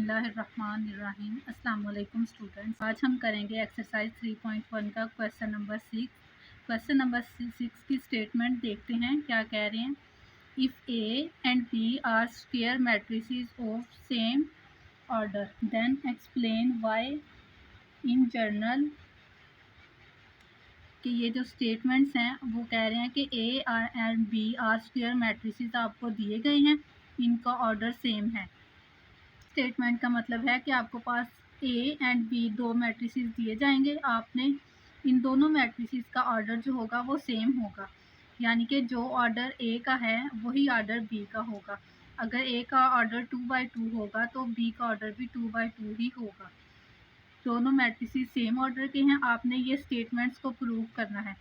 बिस्मिल्लाहिर्रहमानिर्रहीम। अस्सलाम वालेकुम स्टूडेंट्स। आज हम करेंगे एक्सरसाइज 3.1 का क्वेश्चन नंबर 6। क्वेश्चन नंबर 6 की स्टेटमेंट देखते हैं क्या कह रहे हैं। If A and B are square matrices of same order then explain why in general. कि ये जो स्टेटमेंट्स हैं वो कह रहे हैं कि A and B are square matrices आपको दिए गए हैं, इनका ऑर्डर सेम है। स्टेटमेंट का मतलब है कि आपको पास ए एंड बी दो मैट्रिसेस दिए जाएंगे, आपने इन दोनों मैट्रिसेस का ऑर्डर जो होगा वो सेम होगा, यानी कि जो ऑर्डर ए का है वही ऑर्डर बी का होगा। अगर ए का ऑर्डर 2/2 होगा तो बी का ऑर्डर भी 2/2 ही होगा। दोनों मैट्रिसेस सेम ऑर्डर के हैं, आपने ये स्टेटमेंट्स को प्रूव करना है।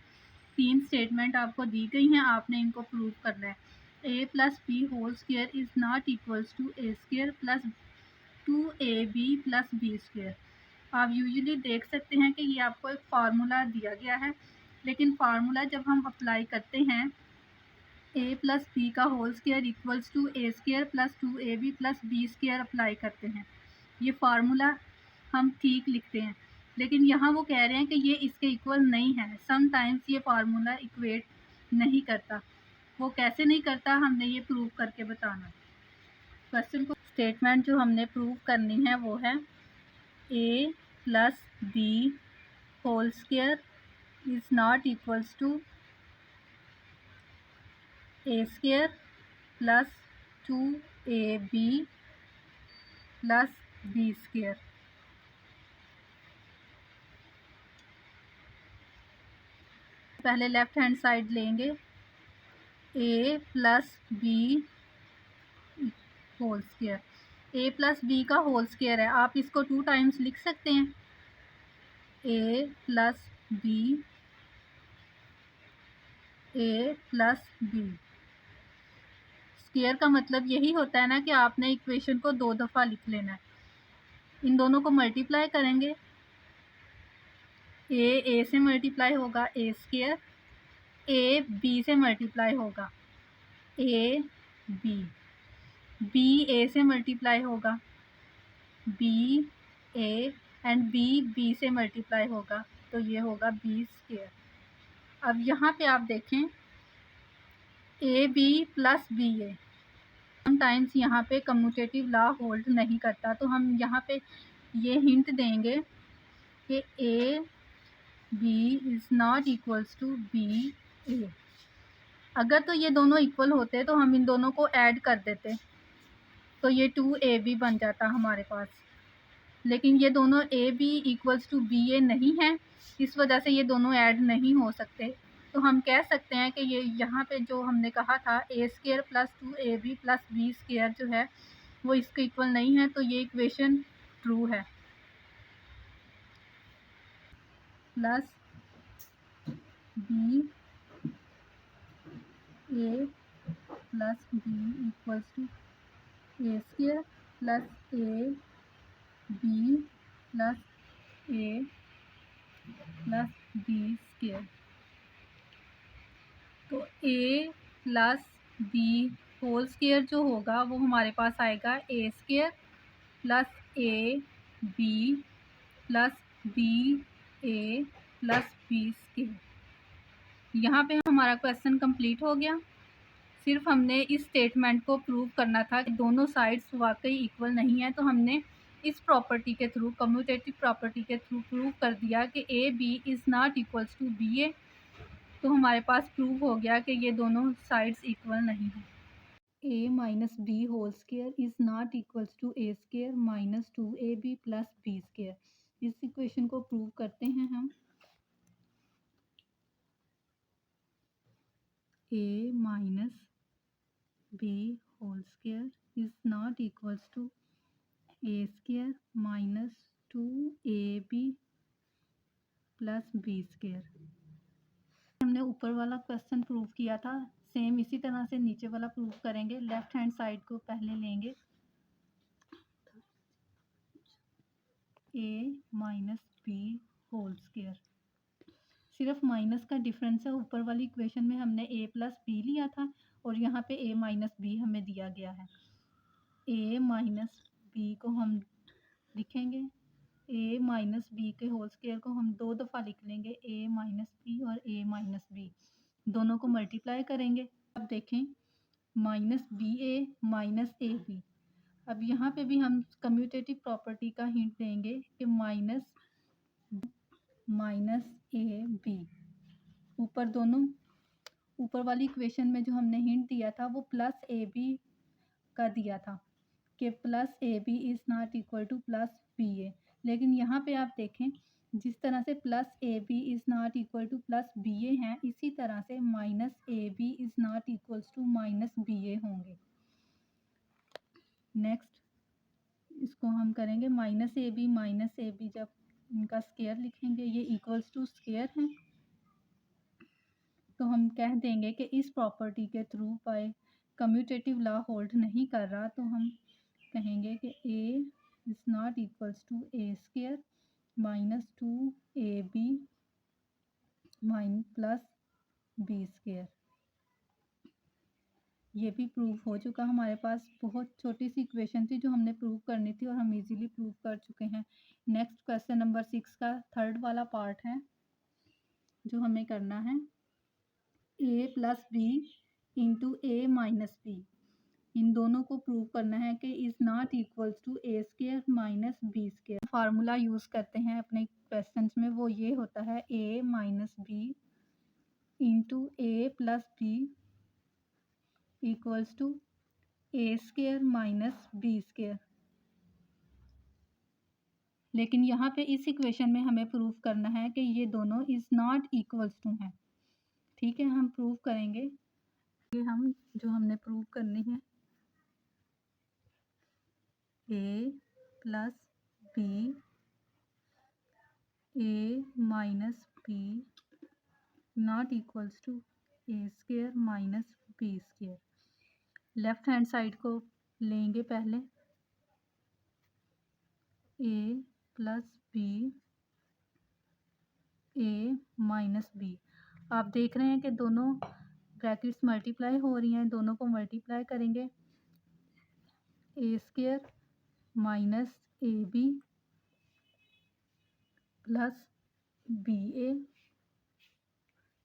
3 स्टेटमेंट आपको दी गई हैं, आपने इनको प्रूव करना है। A plus B whole square is not equals to A square plus 2ab plus B square. आप यूजुअली देख सकते हैं कि ये आपको एक फार्मूला दिया गया है, लेकिन फार्मूला जब हम अप्लाई करते हैं a प्लस बी का whole square equals to A square plus 2ab plus B square apply करते हैं, ये फार्मूला हम ठीक लिखते हैं। लेकिन यहाँ वो कह रहे हैं कि ये इसके इक्वल नहीं है। समटाइम्स ये फार्मूला इक्वेट नहीं करता। वो कैसे नहीं करता, हमने ये प्रूव करके बताना। क्वेश्चन को स्टेटमेंट जो हमने प्रूव करनी है वो है A plus B whole square is not equals to A square plus 2ab plus B square. पहले लेफ्ट हैंड साइड लेंगे, A plus B whole square. A plus B का होल स्क्वायर है, आप इसको 2 टाइम्स लिख सकते हैं। A plus B, A plus B. Square का मतलब यही होता है ना कि आपने इक्वेशन को 2 दफ़ा लिख लेना है। इन दोनों को मल्टीप्लाई करेंगे, ए से मल्टीप्लाई होगा ए स्क्वायर, ए बी से मल्टीप्लाई होगा ए बी, बी ए से मल्टीप्लाई होगा B A, and B B से मल्टीप्लाई होगा तो ये होगा बी स्क्वायर। अब यहाँ पे आप देखें A B plus B A, sometimes यहाँ पे कम्यूटेटिव लॉ होल्ड नहीं करता, तो हम यहाँ पे ये हिंट देंगे कि A B is not equals to B A. अगर तो ये दोनों इक्वल होते तो हम इन दोनों को ऐड कर देते, तो ये 2ab बन जाता हमारे पास। लेकिन ये दोनों A B equals to B A नहीं है, इस वजह से ये दोनों ऐड नहीं हो सकते। तो हम कह सकते हैं कि ये यहाँ पे जो हमने कहा था A square plus 2ab plus B square जो है वो इसके इक्वल नहीं है, तो ये इक्वेशन ट्रू है। Plus B A plus B equals to A square plus A B plus A plus B square. तो A plus B whole square जो होगा वो हमारे पास आएगा A square plus A B plus B A plus B square. यहाँ पे हमारा क्वेश्चन कंप्लीट हो गया। सिर्फ हमने इस स्टेटमेंट को प्रूव करना था कि दोनों साइड्स वाकई इक्वल नहीं है, तो हमने इस प्रॉपर्टी के थ्रू, कम्यूटेटिव प्रॉपर्टी के थ्रू प्रूव कर दिया कि A B is not equals to B A. तो हमारे पास प्रूव हो गया कि ये दोनों साइड्स इक्वल नहीं है। A minus B whole square is not equals to A square minus 2ab plus B square. इस इक्वेशन को प्रूव करते हैं हम। A minus B whole square is not equals to A square minus 2ab plus B square. हमने ऊपर वाला question prove किया था, सेम इसी तरह से नीचे वाला प्रूव करेंगे। लेफ्ट हैंड साइड को पहले लेंगे, ए माइनस बी होल स्क्वायर। सिर्फ माइनस का डिफरेंस है, ऊपर वाली इक्वेशन में हमने ए प्लस बी लिया था और यहाँ पे ए माइनस बी हमें दिया गया है। ए माइनस बी को हम लिखेंगे a माइनस बी के होल स्क्वायर को हम 2 दफ़ा लिख लेंगे a माइनस बी और a माइनस बी, दोनों को मल्टीप्लाई करेंगे। अब देखें minus B A minus A B. अब यहाँ पे भी हम कम्यूटेटिव प्रॉपर्टी का हिंट देंगे कि माइनस ए बी। ऊपर वाली इक्वेशन में जो हमने हिंट दिया था वो प्लस ए बी का दिया था कि plus A B is not equal to plus B A. लेकिन यहाँ पे आप देखें जिस तरह से plus A B is not equal to plus B A हैं, इसी तरह से minus A B is not equals to minus B A होंगे। नेक्स्ट इसको हम करेंगे माइनस ए बी, जब इनका स्क्वायर लिखेंगे ये इक्वल्स टू स्क्वायर हैं, तो हम कह देंगे कि इस प्रॉपर्टी के through by commutative law hold नहीं कर रहा, तो हम कहेंगे कि a is not equals to A square minus 2ab plus B square. ये भी प्रूफ हो चुका हमारे पास। बहुत छोटी सी इक्वेशन थी जो हमने प्रूव करनी थी और हम इजीली प्रूव कर चुके हैं। नेक्स्ट क्वेश्चन नंबर 6 का थर्ड वाला पार्ट है जो हमें करना है a plus B into A minus B. इन दोनों को प्रूव करना है कि is not equals to A square minus B square. Formula use करते हैं अपने क्वेश्चंस में, वो ये होता है a minus B into A plus B equals to A square minus B square. लेकिन यहाँ पे इस इक्वेशन में हमें प्रूव करना है कि ये दोनों इज़ नॉट इक्वल्स टू हैं। ठीक है, हम प्रूव करेंगे। ये हम जो हमने प्रूव करनी है a plus B A minus B not equals to A square minus B square. Left hand side को लेंगे पहले a plus B A minus B. आप देख रहे हैं कि दोनों ब्रैकेट्स मल्टीप्लाई हो रही हैं, दोनों को मल्टीप्लाई करेंगे A square minus A B plus B A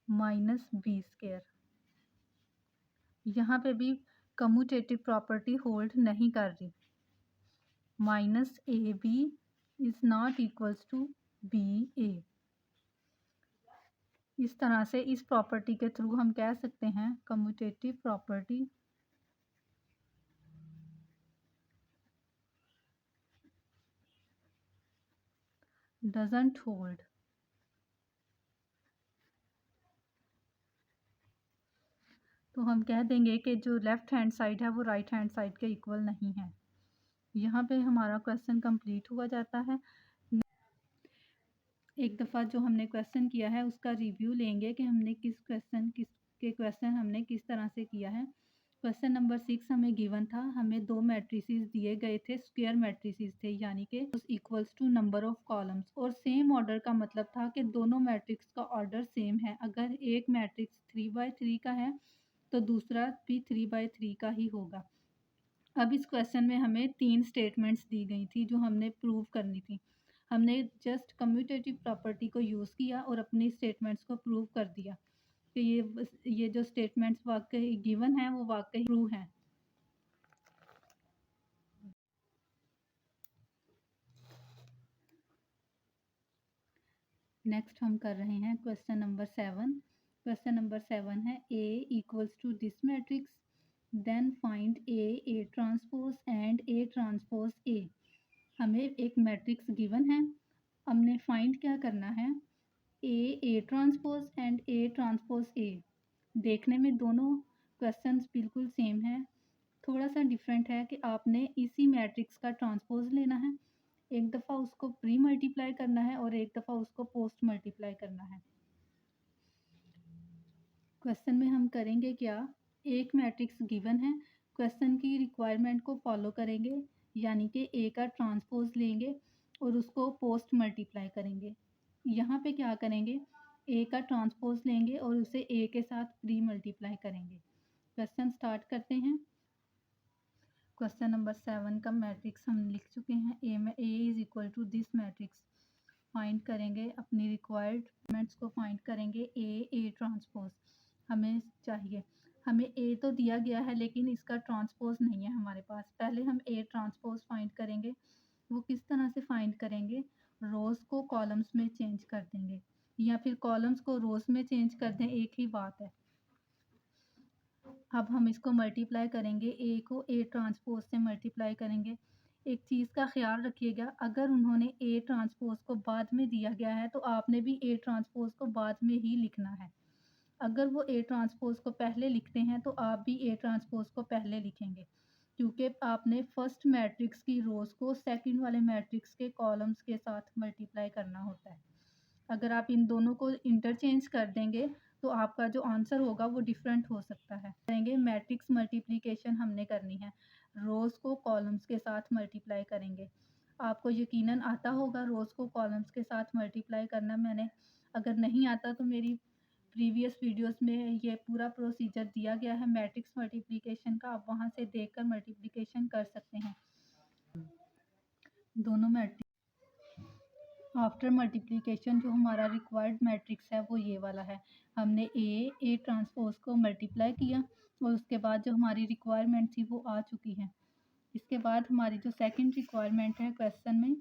minus B square. यहाँ पे भी कम्यूटेटिव प्रॉपर्टी होल्ड नहीं कर रही। Minus A B is not equals to B A. इस तरह से इस प्रॉपर्टी के थ्रू हम कह सकते हैं कम्यूटेटिव प्रॉपर्टी डजंट होल्ड। तो हम कह देंगे कि जो लेफ़्ट हैंड साइड है वो राइट हैंड साइड के इक्वल नहीं है। यहाँ पे हमारा क्वेश्चन कंप्लीट हुआ जाता है। एक दफ़ा जो हमने क्वेश्चन किया है उसका रिव्यू लेंगे कि हमने क्वेश्चन हमने किस तरह से किया है। क्वेश्चन नंबर 6 हमें गिवन था, हमें 2 मैट्रिसेस दिए गए थे, स्क्वायर मैट्रिसेस थे, यानी कि equals to number of columns, और सेम ऑर्डर का मतलब था कि दोनों मैट्रिक्स का ऑर्डर सेम है। अगर एक मैट्रिक्स 3/3 का है तो दूसरा भी 3/3 का ही होगा। अब इस क्वेश्चन में हमें 3 स्टेटमेंट्स दी गई थी जो हमने प्रूव करनी थी। हमने जस्ट कम्यूटेटिव प्रॉपर्टी को यूज़ किया और अपनी स्टेटमेंट्स को प्रूव कर दिया कि ये जो स्टेटमेंट्स वाकई गिवन हैं वो वाकई ट्रू हैं। नेक्स्ट हम कर रहे हैं क्वेश्चन नंबर 7। क्वेश्चन नंबर 7 है A equals to this matrix then find A transpose and A transpose A। हमें एक मैट्रिक्स गिवन है, हमने फाइंड क्या करना है A transpose and A transpose A। देखने में दोनों क्वेश्चंस बिल्कुल सेम है, थोड़ा सा डिफरेंट है कि आपने इसी मैट्रिक्स का ट्रांसपोज लेना है, एक दफ़ा उसको प्री मल्टीप्लाई करना है और एक दफ़ा उसको पोस्ट मल्टीप्लाई करना है। क्वेश्चन में हम करेंगे क्या, एक मैट्रिक्स गिवन है, क्वेश्चन की रिक्वायरमेंट को फॉलो करेंगे, यानी कि ए का ट्रांसपोज लेंगे और उसको पोस्ट मल्टीप्लाई करेंगे। यहाँ पे क्या करेंगे, ए का ट्रांसपोज लेंगे और उसे ए के साथ प्री मल्टीप्लाई करेंगे। क्वेश्चन स्टार्ट करते हैं। क्वेश्चन नंबर 7 का मैट्रिक्स हम लिख चुके हैं। A is equal to this matrix find करेंगे, अपनी रिक्वायरमेंट्स को फाइंड करेंगे। ए ट्रांसपोज हमें चाहिए। हमें ए तो दिया गया है लेकिन इसका ट्रांसपोज नहीं है हमारे पास। पहले हम ए ट्रांसपोज फाइंड करेंगे। वो किस तरह से फाइंड करेंगे? रोज़ को कॉलम्स में चेंज कर देंगे या फिर कॉलम्स को रोज़ में चेंज कर दें, एक ही बात है। अब हम इसको मल्टीप्लाई करेंगे, ए को ए ट्रांसपोज से मल्टीप्लाई करेंगे। एक चीज़ का ख्याल रखिएगा, अगर उन्होंने ए ट्रांसपोज को बाद में दिया गया है तो आपने भी ए ट्रांसपोज को बाद में ही लिखना है। अगर वो ए ट्रांसपोज को पहले लिखते हैं तो आप भी ए ट्रांसपोज को पहले लिखेंगे, क्योंकि आपने फर्स्ट मैट्रिक्स की रोज़ को सेकंड वाले मैट्रिक्स के कॉलम्स के साथ मल्टीप्लाई करना होता है। अगर आप इन दोनों को इंटरचेंज कर देंगे तो आपका जो आंसर होगा वो डिफरेंट हो सकता है। करेंगे मैट्रिक्स मल्टीप्लिकेशन हमने करनी है, रोज़ को कॉलम्स के साथ मल्टीप्लाई करेंगे। आपको यकीनन आता होगा रोज़ को कॉलम्स के साथ मल्टीप्लाई करना। मैंने अगर नहीं आता तो मेरी प्रीवियस वीडियोस में ये पूरा प्रोसीजर दिया गया है मैट्रिक्स मल्टीप्लिकेशन का, आप वहाँ से देखकर मल्टीप्लिकेशन कर सकते हैं। दोनों मैट्रिक्स आफ्टर मल्टीप्लिकेशन जो हमारा रिक्वायर्ड मैट्रिक्स है वो ये वाला है। हमने ए ट्रांसपोज को मल्टीप्लाई किया और उसके बाद जो हमारी रिक्वायरमेंट थी वो आ चुकी है। इसके बाद हमारी जो सेकंड रिक्वायरमेंट है क्वेश्चन में,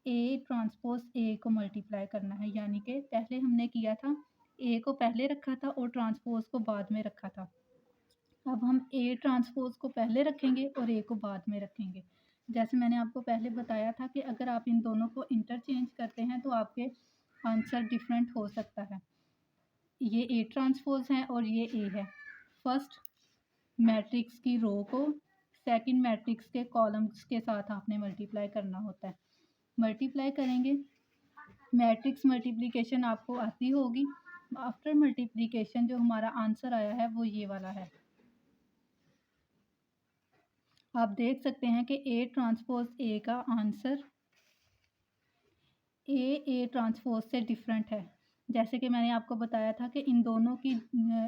ए ट्रांसपोज ए को मल्टीप्लाई करना है। यानी कि पहले हमने किया था, ए को पहले रखा था और ट्रांसपोज को बाद में रखा था। अब हम ए ट्रांसपोज को पहले रखेंगे और ए को बाद में रखेंगे। जैसे मैंने आपको पहले बताया था कि अगर आप इन दोनों को इंटरचेंज करते हैं तो आपके आंसर डिफरेंट हो सकता है। ये ए ट्रांसपोज है और ये ए है। फर्स्ट मैट्रिक्स की रो को सेकंड मैट्रिक्स के कॉलम्स के साथ आपने मल्टीप्लाई करना होता है। मल्टीप्लाई करेंगे, मैट्रिक्स मल्टीप्लिकेशन आपको आती होगी। आफ्टर मल्टीप्लिकेशन जो हमारा आंसर आया है वो ये वाला है। आप देख सकते हैं कि ए ट्रांसपोज ए का आंसर ए ट्रांसपोज से डिफरेंट है। जैसे कि मैंने आपको बताया था कि इन दोनों की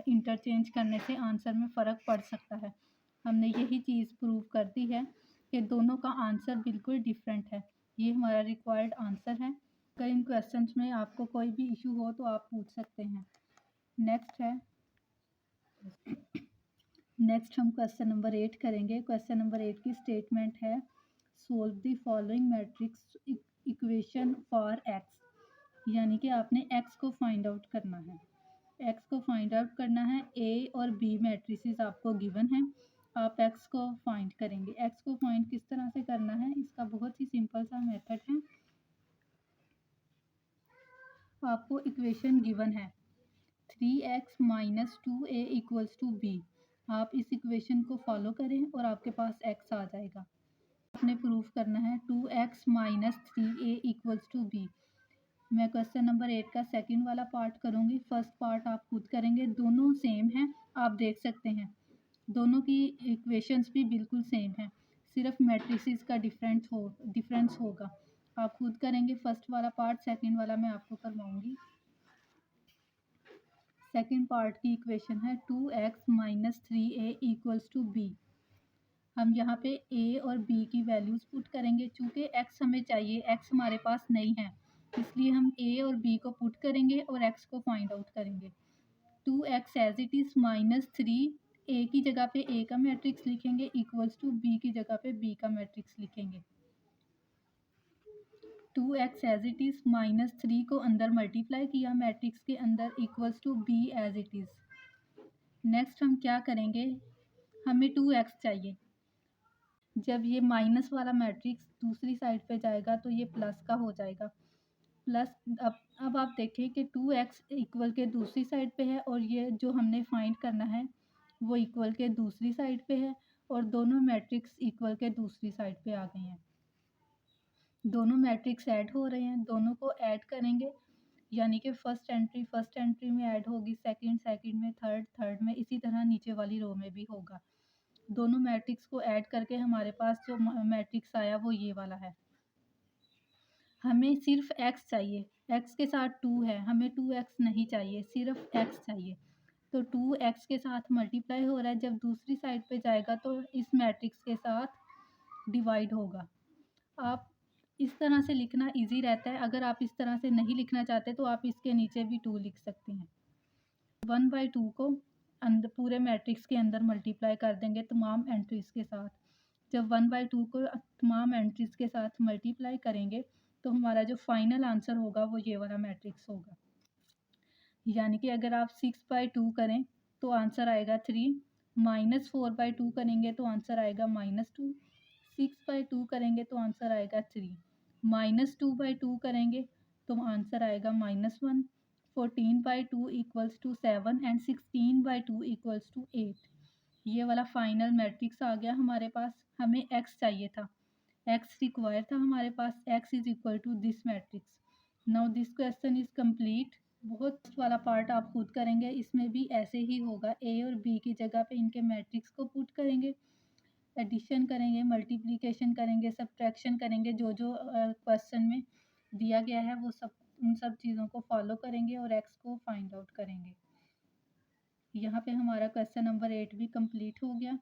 इंटरचेंज करने से आंसर में फ़र्क पड़ सकता है। हमने यही चीज़ प्रूव कर दी है कि दोनों का आंसर बिल्कुल डिफरेंट है। ये हमारा रिक्वायर्ड आंसर है। अगर इन क्वेश्चंस में आपको कोई भी इशू हो तो आप पूछ सकते हैं। नेक्स्ट है, नेक्स्ट हम क्वेश्चन नंबर 8 करेंगे। क्वेश्चन नंबर 8 की स्टेटमेंट है, solve the following matrix equation for x. यानी कि आपने एक्स को फाइंड आउट करना है। एक्स को फाइंड आउट करना है। ए और बी मैट्रिसेस आपको गिवन है, आप एक्स को फाइंड करेंगे। एक्स को फाइंड किस तरह से करना है, इसका बहुत ही सिंपल सा मेथड है। आपको इक्वेशन गिवन है 3x minus 2a equals to B. आप इस इक्वेशन को फॉलो करें और आपके पास x आ जाएगा। आपने प्रूफ करना है 2x minus 3a equals to b. मैं क्वेश्चन नंबर 8 का सेकंड वाला पार्ट करूँगी, फर्स्ट पार्ट आप खुद करेंगे। दोनों सेम हैं, आप देख सकते हैं दोनों की इक्वेशंस भी बिल्कुल सेम है, सिर्फ मैट्रिसेस का डिफरेंस होगा। आप खुद करेंगे फर्स्ट वाला पार्ट, सेकंड वाला मैं आपको करवाऊँगी। सेकेंड पार्ट की इक्वेशन है 2x minus 3a equals to B. हम यहाँ पे a और b की वैल्यूज़ पुट करेंगे। चूँकि x हमें चाहिए, x हमारे पास नहीं है, इसलिए हम a और b को पुट करेंगे और x को फाइंड आउट करेंगे। 2x as it is minus 3, a की जगह पे a का मैट्रिक्स लिखेंगे, इक्वल्स टू b की जगह पे b का मैट्रिक्स लिखेंगे। 2x as it is minus 3 को अंदर मल्टीप्लाई किया मैट्रिक्स के अंदर, equals to b as it is. Next हम क्या करेंगे, हमें 2x चाहिए। जब ये माइनस वाला मैट्रिक्स दूसरी साइड पे जाएगा तो ये प्लस का हो जाएगा। प्लस अब आप देखें कि 2x इक्वल के दूसरी साइड पे है और ये जो हमने फाइंड करना है वो इक्वल के दूसरी साइड पे है और दोनों मैट्रिक्स इक्वल के दूसरी साइड पे आ गए हैं। दोनों मैट्रिक्स ऐड हो रहे हैं, दोनों को ऐड करेंगे यानी कि फर्स्ट एंट्री में ऐड होगी, सेकंड में, थर्ड में, इसी तरह नीचे वाली रो में भी होगा। दोनों मैट्रिक्स को ऐड करके हमारे पास जो मैट्रिक्स आया वो ये वाला है। हमें सिर्फ x चाहिए, x के साथ 2 है, हमें 2x नहीं चाहिए, सिर्फ x चाहिए। तो 2x के साथ मल्टीप्लाई हो रहा है, जब दूसरी साइड पे जाएगा तो इस मैट्रिक्स के साथ डिवाइड होगा। आप इस तरह से लिखना ईज़ी रहता है। अगर आप इस तरह से नहीं लिखना चाहते तो आप इसके नीचे भी 2 लिख सकते हैं। 1/2 को अंदर पूरे मैट्रिक्स के अंदर मल्टीप्लाई कर देंगे तमाम एंट्रीज़ के साथ। जब 1/2 को तमाम एंट्रीज़ के साथ मल्टीप्लाई करेंगे तो हमारा जो फाइनल आंसर होगा वो ये वाला मैट्रिक्स होगा। यानी कि अगर आप 6/2 करें तो आंसर आएगा 3, -4/2 करेंगे तो आंसर आएगा -2, 6/2 करेंगे तो आंसर आएगा 3, -2/2 करेंगे तो आंसर आएगा -1, 14/2 equals to 7 and 16/2 equals to 8। ये वाला फाइनल मैट्रिक्स आ गया हमारे पास। हमें x चाहिए था, x रिक्वायर था हमारे पास, x is equal to this matrix. Now this question is complete. बहुत वाला पार्ट आप खुद करेंगे, इसमें भी ऐसे ही होगा। a और b की जगह पे इनके मैट्रिक्स को पुट करेंगे, एडिशन करेंगे, मल्टीप्लिकेशन करेंगे, सब्ट्रैक्शन करेंगे। जो जो क्वेश्चन में दिया गया है वो सब उन सब चीज़ों को फॉलो करेंगे और x को फाइंड आउट करेंगे। यहाँ पे हमारा क्वेश्चन नंबर 8 भी कंप्लीट हो गया।